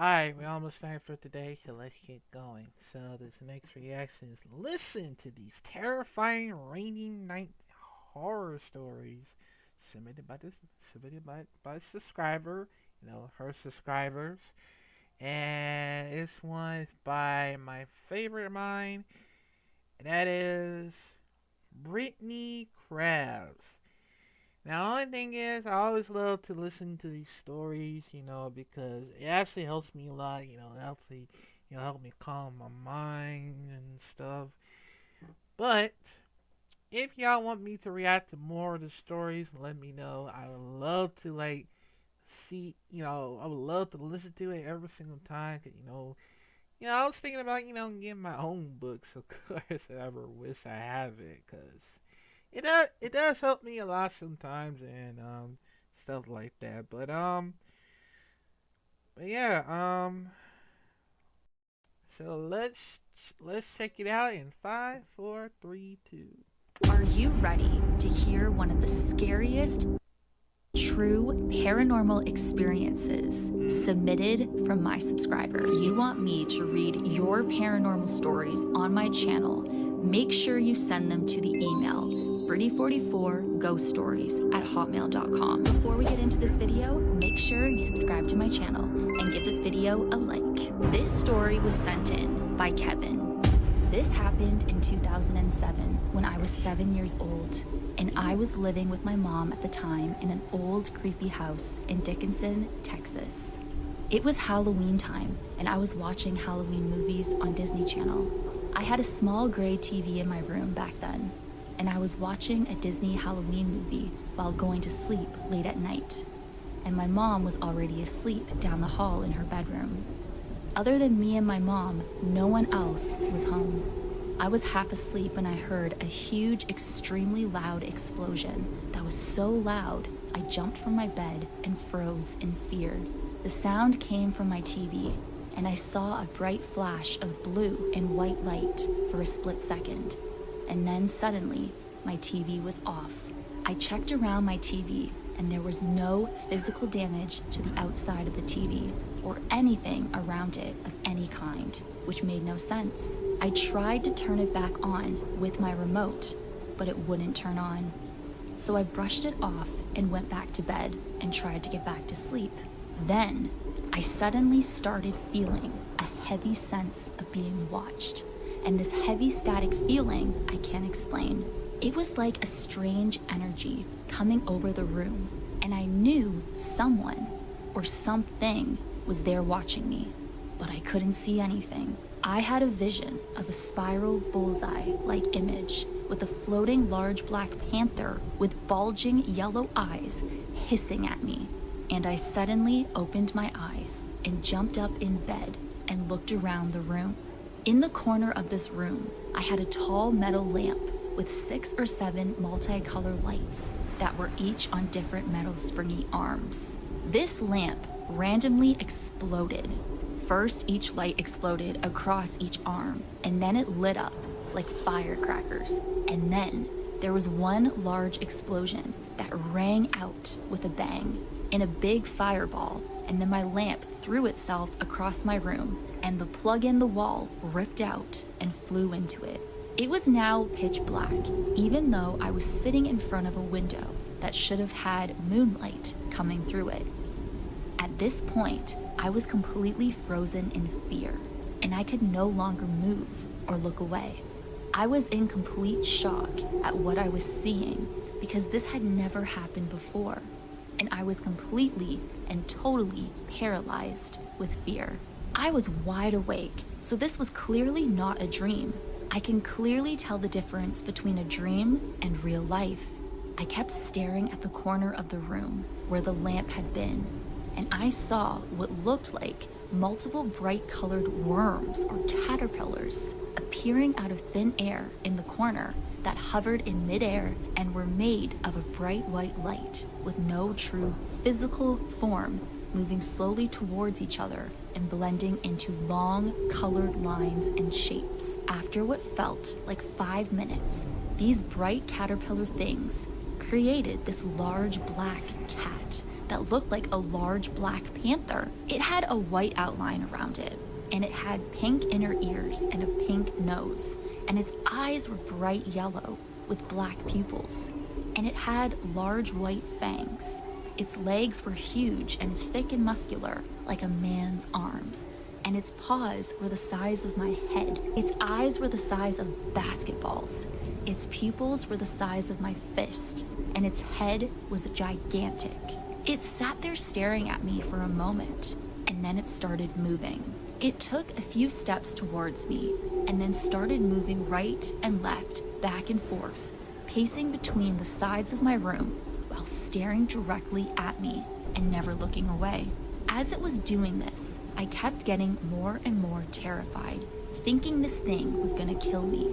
Alright, we're almost time for today, so let's get going. So this next reaction is listen to these terrifying rainy night horror stories submitted by a subscriber, her subscribers. And this one is by my favorite of mine, and that is Brittany Krabs. Now, the only thing is, I always love to listen to these stories, because it actually helps me a lot. It actually, help me calm my mind and stuff. But if y'all want me to react to more of the stories, let me know. I would love to see, I would love to listen to it every single time. 'Cause, I was thinking about, getting my own books, of course. I ever wish I have it, cause it does help me a lot sometimes and stuff like that. But yeah, so let's check it out in five, four, three, two. Are you ready to hear one of the scariest true paranormal experiences submitted from my subscriber? If you want me to read your paranormal stories on my channel, make sure you send them to the email Brittany44ghoststories@hotmail.com. Before we get into this video, make sure you subscribe to my channel and give this video a like. This story was sent in by Kevin. This happened in 2007 when I was 7 years old, and I was living with my mom at the time in an old, creepy house in Dickinson, Texas. It was Halloween time, and I was watching Halloween movies on Disney Channel. I had a small gray TV in my room back then, and I was watching a Disney Halloween movie while going to sleep late at night, and my mom was already asleep down the hall in her bedroom. Other than me and my mom, no one else was home. I was half asleep when I heard a huge, extremely loud explosion that was so loud I jumped from my bed and froze in fear. The sound came from my TV, and I saw a bright flash of blue and white light for a split second. And then suddenly, my TV was off. I checked around my TV, and there was no physical damage to the outside of the TV or anything around it of any kind, which made no sense. I tried to turn it back on with my remote, but it wouldn't turn on. So I brushed it off and went back to bed and tried to get back to sleep. Then, I suddenly started feeling a heavy sense of being watched. And this heavy static feeling, I can't explain. It was like a strange energy coming over the room, and I knew someone or something was there watching me, but I couldn't see anything. I had a vision of a spiral bullseye-like image with a floating large black panther with bulging yellow eyes hissing at me. And I suddenly opened my eyes and jumped up in bed and looked around the room. In the corner of this room, I had a tall metal lamp with 6 or 7 multicolored lights that were each on different metal springy arms. This lamp randomly exploded. First, each light exploded across each arm, and then it lit up like firecrackers. And then there was one large explosion that rang out with a bang in a big fireball, and then my lamp threw itself across my room, and the plug in the wall ripped out and flew into it. It was now pitch black, even though I was sitting in front of a window that should have had moonlight coming through it. At this point, I was completely frozen in fear, and I could no longer move or look away. I was in complete shock at what I was seeing because this had never happened before, and I was completely and totally paralyzed with fear. I was wide awake, so this was clearly not a dream. I can clearly tell the difference between a dream and real life. I kept staring at the corner of the room where the lamp had been, and I saw what looked like multiple bright colored worms or caterpillars appearing out of thin air in the corner that hovered in midair and were made of a bright white light with no true physical form, moving slowly towards each other and blending into long colored lines and shapes. After what felt like 5 minutes, these bright caterpillar things created this large black cat that looked like a large black panther. It had a white outline around it, and it had pink inner ears and a pink nose, and its eyes were bright yellow with black pupils, and it had large white fangs. Its legs were huge and thick and muscular, like a man's arms, and its paws were the size of my head. Its eyes were the size of basketballs. Its pupils were the size of my fist, and its head was gigantic. It sat there staring at me for a moment, and then it started moving. It took a few steps towards me, and then started moving right and left, back and forth, pacing between the sides of my room while staring directly at me and never looking away. As it was doing this, I kept getting more and more terrified, thinking this thing was gonna kill me,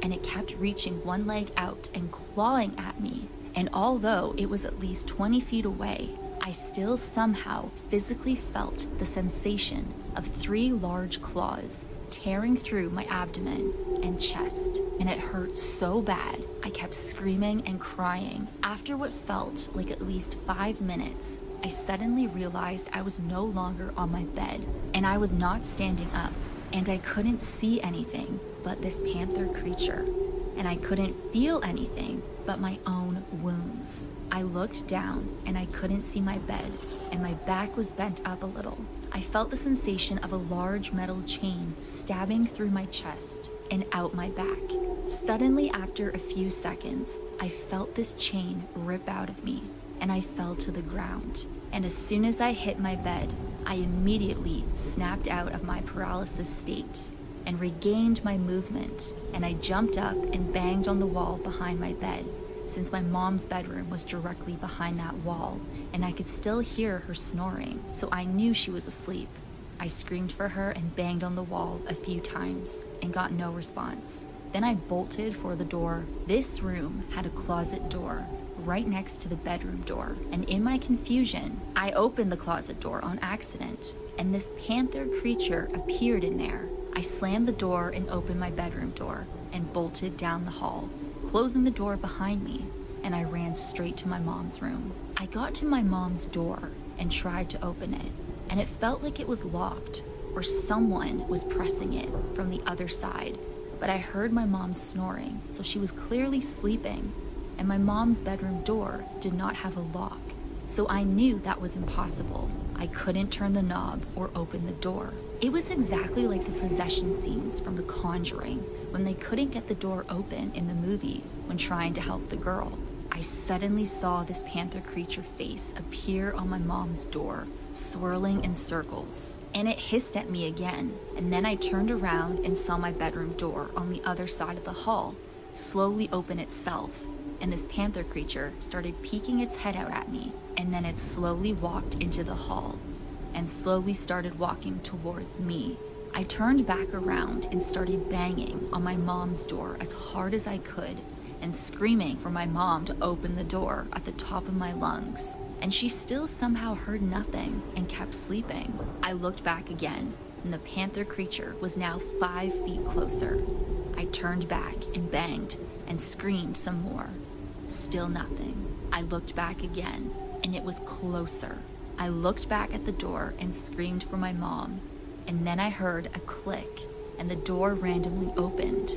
and it kept reaching one leg out and clawing at me. And although it was at least 20 feet away, I still somehow physically felt the sensation of 3 large claws tearing through my abdomen and chest, and it hurt so bad I kept screaming and crying. After what felt like at least 5 minutes, I suddenly realized I was no longer on my bed, and I was not standing up, and I couldn't see anything but this panther creature, and I couldn't feel anything but my own wounds. I looked down and I couldn't see my bed, and my back was bent up a little. I felt the sensation of a large metal chain stabbing through my chest and out my back. Suddenly, after a few seconds, I felt this chain rip out of me, and I fell to the ground. And as soon as I hit my bed, I immediately snapped out of my paralysis state and regained my movement, and I jumped up and banged on the wall behind my bed, since my mom's bedroom was directly behind that wall, and I could still hear her snoring, so I knew she was asleep. I screamed for her and banged on the wall a few times and got no response. Then I bolted for the door. This room had a closet door right next to the bedroom door, and in my confusion, I opened the closet door on accident, and this panther creature appeared in there. I slammed the door and opened my bedroom door and bolted down the hall, closing the door behind me, and I ran straight to my mom's room. I got to my mom's door and tried to open it, and it felt like it was locked or someone was pressing it from the other side, but I heard my mom snoring, so she was clearly sleeping, and my mom's bedroom door did not have a lock, so I knew that was impossible. I couldn't turn the knob or open the door. It was exactly like the possession scenes from The Conjuring, when they couldn't get the door open in the movie when trying to help the girl. I suddenly saw this panther creature face appear on my mom's door, swirling in circles, and it hissed at me again, and then I turned around and saw my bedroom door on the other side of the hall slowly open itself, and this panther creature started peeking its head out at me, and then it slowly walked into the hall and slowly started walking towards me. I turned back around and started banging on my mom's door as hard as I could and screaming for my mom to open the door at the top of my lungs, and she still somehow heard nothing and kept sleeping. I looked back again, and the panther creature was now 5 feet closer. I turned back and banged and screamed some more. Still nothing. I looked back again, and it was closer. I looked back at the door and screamed for my mom, and then I heard a click, and the door randomly opened.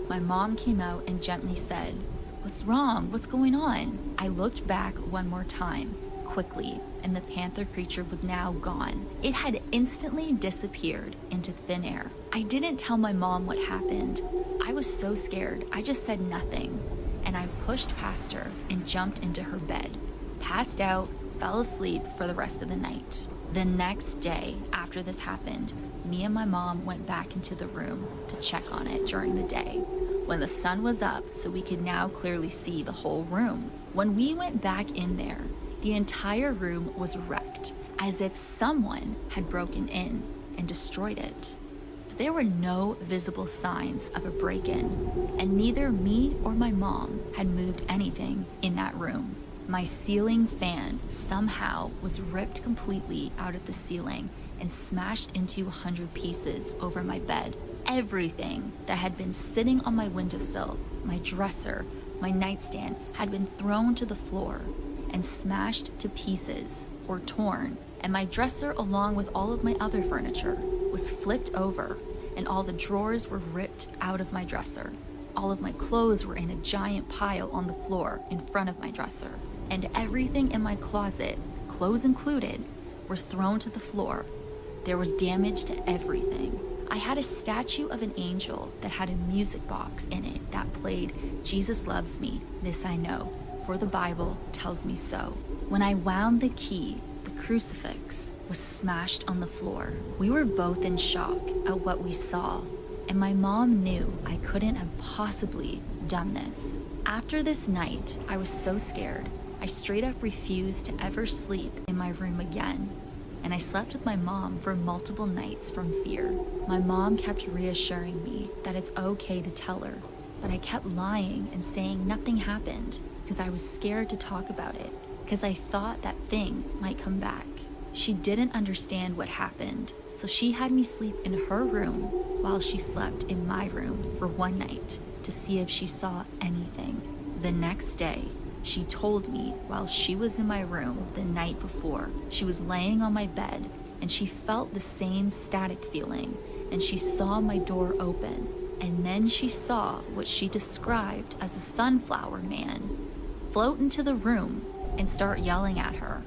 My mom came out and gently said, "What's wrong? What's going on?" I looked back one more time, quickly, and the panther creature was now gone. It had instantly disappeared into thin air. I didn't tell my mom what happened. I was so scared, I just said nothing, and I pushed past her and jumped into her bed, passed out, fell asleep for the rest of the night. The next day after this happened, me and my mom went back into the room to check on it during the day, when the sun was up so we could now clearly see the whole room. When we went back in there, the entire room was wrecked, as if someone had broken in and destroyed it. There were no visible signs of a break-in, and neither me or my mom had moved anything in that room. My ceiling fan somehow was ripped completely out of the ceiling and smashed into 100 pieces over my bed. Everything that had been sitting on my windowsill, my dresser, my nightstand, had been thrown to the floor, and smashed to pieces or torn, and my dresser, along with all of my other furniture, was flipped over, and all the drawers were ripped out of my dresser. All of my clothes were in a giant pile on the floor in front of my dresser, and everything in my closet, clothes included, were thrown to the floor. There was damage to everything. I had a statue of an angel that had a music box in it that played "Jesus Loves Me, This I Know, for the Bible tells me so." When I wound the key, the crucifix was smashed on the floor. We were both in shock at what we saw, and my mom knew I couldn't have possibly done this. After this night, I was so scared, I straight up refused to ever sleep in my room again. And I slept with my mom for multiple nights from fear. My mom kept reassuring me that it's okay to tell her, but I kept lying and saying nothing happened because I was scared to talk about it, because I thought that thing might come back. She didn't understand what happened, so she had me sleep in her room while she slept in my room for one night to see if she saw anything. The next day, she told me while she was in my room the night before, she was laying on my bed and she felt the same static feeling, and she saw my door open, and then she saw what she described as a sunflower man float into the room and start yelling at her.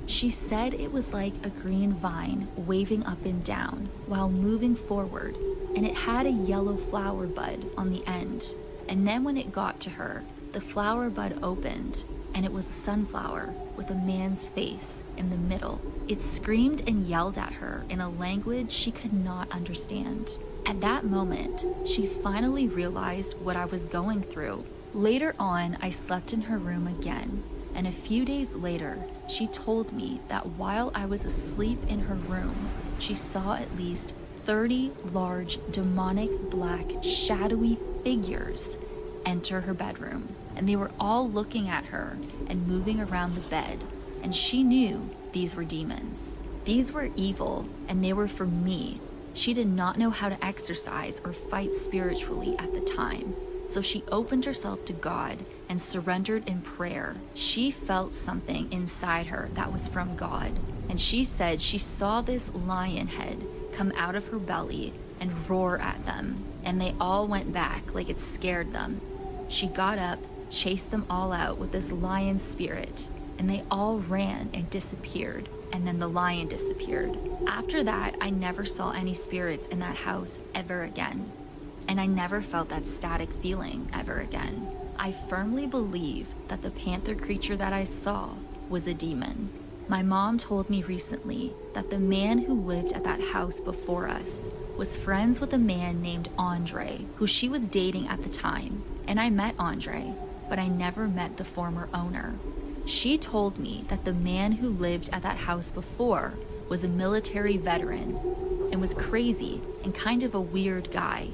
She said it was like a green vine waving up and down while moving forward, and it had a yellow flower bud on the end. And then when it got to her, the flower bud opened, and it was a sunflower with a man's face in the middle. It screamed and yelled at her in a language she could not understand. At that moment, she finally realized what I was going through. Later on, I slept in her room again, and a few days later, she told me that while I was asleep in her room, she saw at least 30 large, demonic, black, shadowy figures enter her bedroom, and they were all looking at her and moving around the bed, and she knew these were demons. These were evil, and they were for me. She did not know how to exercise or fight spiritually at the time, so she opened herself to God and surrendered in prayer. She felt something inside her that was from God, and she said she saw this lion head come out of her belly and roar at them, and they all went back like it scared them. She got up, chased them all out with this lion spirit, and they all ran and disappeared, and then the lion disappeared. After that, I never saw any spirits in that house ever again, and I never felt that static feeling ever again. I firmly believe that the panther creature that I saw was a demon. My mom told me recently that the man who lived at that house before us was friends with a man named Andre, who she was dating at the time, and I met Andre, but I never met the former owner. She told me that the man who lived at that house before was a military veteran and was crazy and kind of a weird guy.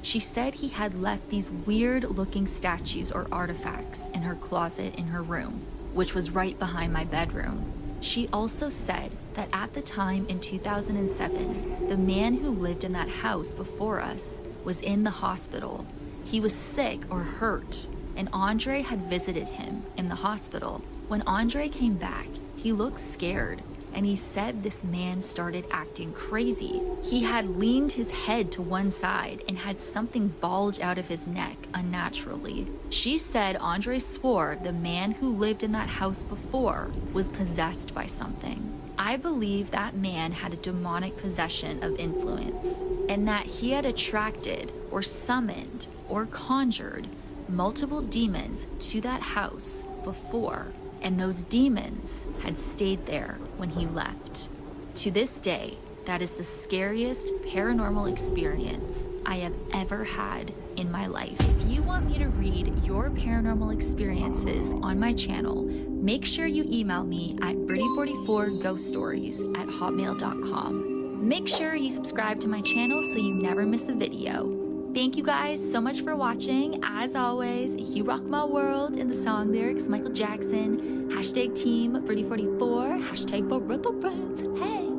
She said he had left these weird-looking statues or artifacts in her closet in her room, which was right behind my bedroom. She also said that at the time in 2007, the man who lived in that house before us was in the hospital. He was sick or hurt, and Andre had visited him in the hospital. When Andre came back, he looked scared, and he said this man started acting crazy. He had leaned his head to one side and had something bulge out of his neck unnaturally. She said Andre swore the man who lived in that house before was possessed by something. I believe that man had a demonic possession of influence, and that he had attracted or summoned or conjured multiple demons to that house before, and those demons had stayed there when he left. To this day, that is the scariest paranormal experience I have ever had in my life. If you want me to read your paranormal experiences on my channel, make sure you email me at birdie44ghoststories@hotmail.com. Make sure you subscribe to my channel so you never miss a video. Thank you guys so much for watching. As always, you rock my world. In the song lyrics, Michael Jackson, hashtag team Birdie44, hashtag Barretto friends, hey.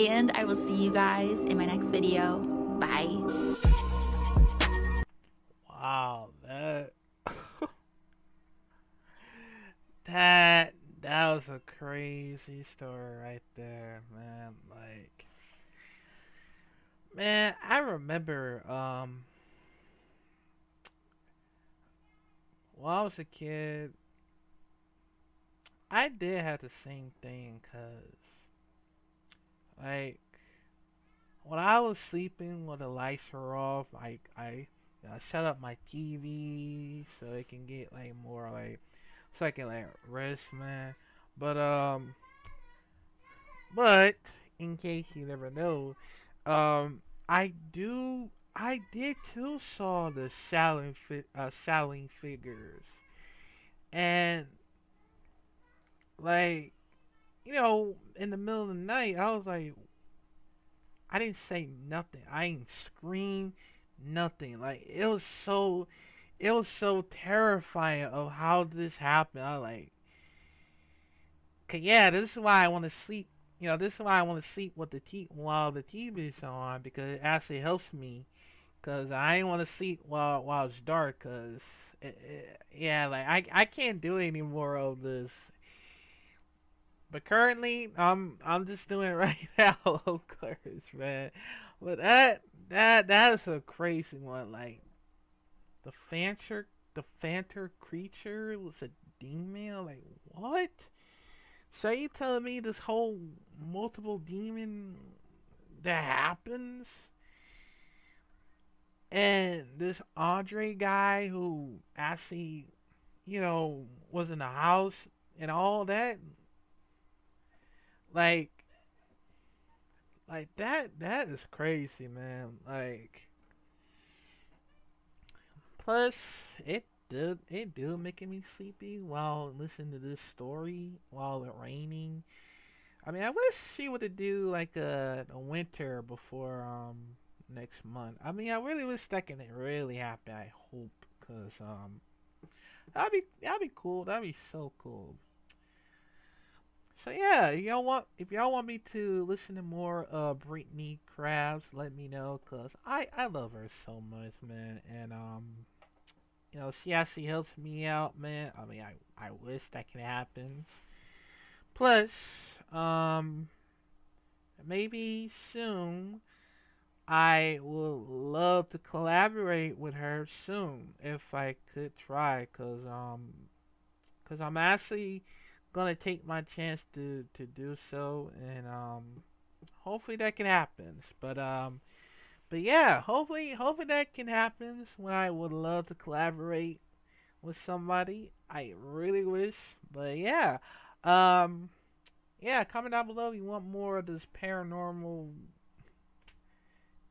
And I will see you guys in my next video. Bye. Wow, a crazy story right there, man. Like, man, I remember when I was a kid, I did have the same thing, cause like when I was sleeping when the lights were off, I shut up my TV so it can get like more like so I can like rest, man. But but in case you never know, I did too saw the selling figures, and like in the middle of the night, I was like, I didn't say nothing. I ain't scream nothing. Like it was so terrifying of how this happened. I like, 'cause yeah, this is why I want to sleep. This is why I want to sleep with the while the TV is on because it actually helps me. 'Cause I ain't want to sleep while it's dark. 'Cause yeah, like I can't do any more of this. But currently, I'm just doing it right now, of course, man. But that is a crazy one. Like the Fanter creature was a demon. Like what? So you telling me this whole multiple demon that happens, and this Andre guy who actually, was in the house and all that, like, that is crazy, man. Like, plus it do making me sleepy while listening to this story while it raining. I mean, I wish she would have do like a winter before next month. I mean, I really wish that can really happen. I hope, cause that'd be cool. That'd be so cool. So yeah, if y'all want me to listen to more Brittany Krabs, let me know, cause I love her so much, man. And she actually helps me out, man. I mean, I wish that can happen. Plus, um, maybe soon I would love to collaborate with her soon if I could try, cause I'm actually gonna take my chance to do so, and hopefully that can happen. But yeah, hopefully that can happen when I would love to collaborate with somebody. I really wish, but yeah, um, yeah. Comment down below if you want more of this paranormal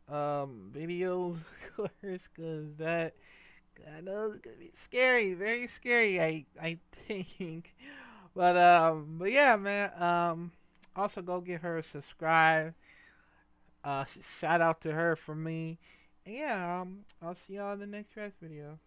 videos, of course, cause that I know it's gonna be scary, very scary. I think. But yeah, man. Also go give her a subscribe. Shout out to her from me. And yeah, I'll see y'all in the next rest video.